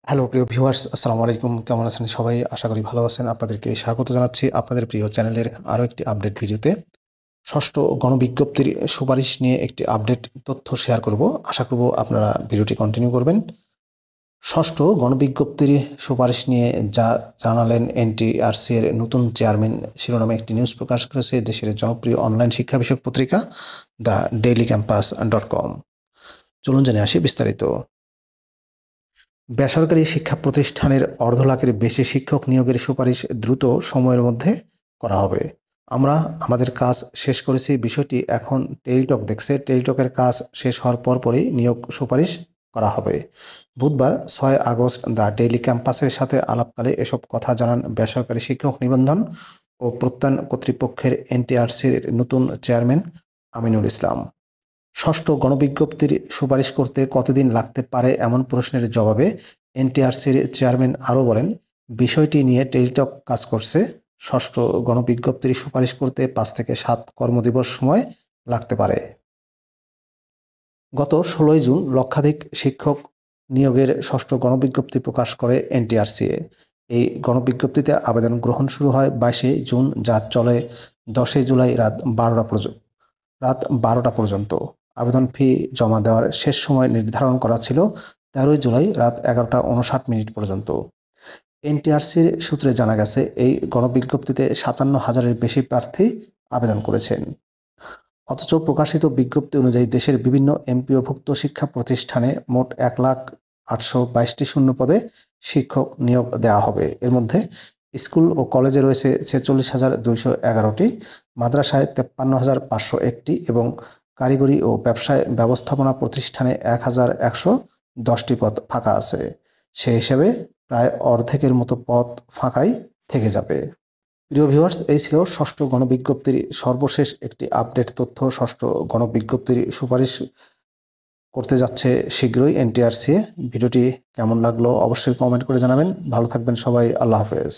Hello প্রিয় viewers, আসসালামু আলাইকুম। কেমন আছেন সবাই? আশা করি ভালো আছেন। আপনাদেরকে স্বাগত জানাচ্ছি আপনাদের প্রিয় চ্যানেলের আরও একটি আপডেট ভিডিওতে। ষষ্ঠ গণবিজ্ঞপ্তির সুপারিশ নিয়ে একটি আপডেট তথ্য শেয়ার করব। আশা করব আপনারা ভিডিওটি কন্টিনিউ করবেন। ষষ্ঠ গণবিজ্ঞপ্তির সুপারিশ নিয়ে যা জানালেন এনটিআরসি এর নতুন চেয়ারম্যান শিরোনামে একটি নিউজ প্রকাশ করেছে দেশের জনপ্রিয় অনলাইন শিক্ষা বিষয়ক পত্রিকা দ্য ডেইলি ক্যাম্পাস.com। চলুন জেনে আসি বিস্তারিত। বেসরকারি শিক্ষা প্রতিষ্ঠানের অর্ধ লাখের বেশি শিক্ষক নিয়োগের সুপারিশ দ্রুত সময়ের মধ্যে করা হবে। আমরা আমাদের কাজ শেষ করেছি, বিষয়টি এখন টেলিটক দেখছে। টেলিটকের কাজ শেষ হওয়ার পরপরই নিয়োগ সুপারিশ করা হবে। বুধবার 6 আগস্ট দ্য ডেইলি ক্যাম্পাসের সাথে আলাপকালে এসব কথা জানান বেসরকারি শিক্ষক নিবন্ধন ও প্রত্যয়ন কর্তৃপক্ষের এনটিআরসির নতুন চেয়ারম্যান আমিনুল ইসলাম। ষষ্ঠ গণবিজ্ঞপ্তির সুপারিশ করতে কতদিন লাগতে পারে এমন প্রশ্নের জবাবে এনটিআরসির চেয়ারম্যান আরও বলেন, বিষয়টি নিয়ে টেলিটক কাজ করছে। ষষ্ঠ গণবিজ্ঞপ্তির সুপারিশ করতে 5 থেকে 7 কর্মদিবস সময় লাগতে পারে। গত 16 জুন লক্ষাধিক শিক্ষক নিয়োগের ষষ্ঠ গণবিজ্ঞপ্তি প্রকাশ করে এনটিআরসি। এই গণবিজ্ঞপ্তিতে আবেদন গ্রহণ শুরু হয় 22 জুন, যা চলে 10 জুলাই রাত 12টা পর্যন্ত। আবেদন ফি জমা দেওয়ার শেষ সময় নির্ধারণ করা ছিল 13 জুলাই রাত 11টা 59 পর্যন্ত। এনটিআরসির সূত্রে জানা গেছে, এই গণবিজ্ঞপ্তিতে 57,000-এর বেশি প্রার্থী আবেদন করেছেন। অথচ প্রকাশিত বিজ্ঞপ্তি অনুযায়ী দেশের বিভিন্ন এমপিওভুক্ত শিক্ষা প্রতিষ্ঠানে মোট 1,822টি শূন্য পদে শিক্ষক নিয়োগ দেওয়া হবে। এর মধ্যে স্কুল ও কলেজে রয়েছে 46,211টি, মাদ্রাসায় 53,501টি এবং কারিগরি ও ব্যবসায় ব্যবস্থাপনা প্রতিষ্ঠানে 1,110টি পদ ফাঁকা আছে। সে হিসেবে প্রায় অর্ধেকের মতো পদ ফাঁকাই থেকে যাবে। প্রিয় ভিউয়ার্স, এই ছিল ষষ্ঠ গণবিজ্ঞপ্তির সর্বশেষ একটি আপডেট তথ্য। ষষ্ঠ গণবিজ্ঞপ্তির সুপারিশ করতে যাচ্ছে শীঘ্রই এনটিআরসি। ভিডিওটি কেমন লাগলো অবশ্যই কমেন্ট করে জানাবেন। ভালো থাকবেন সবাই। আল্লাহ হাফেজ।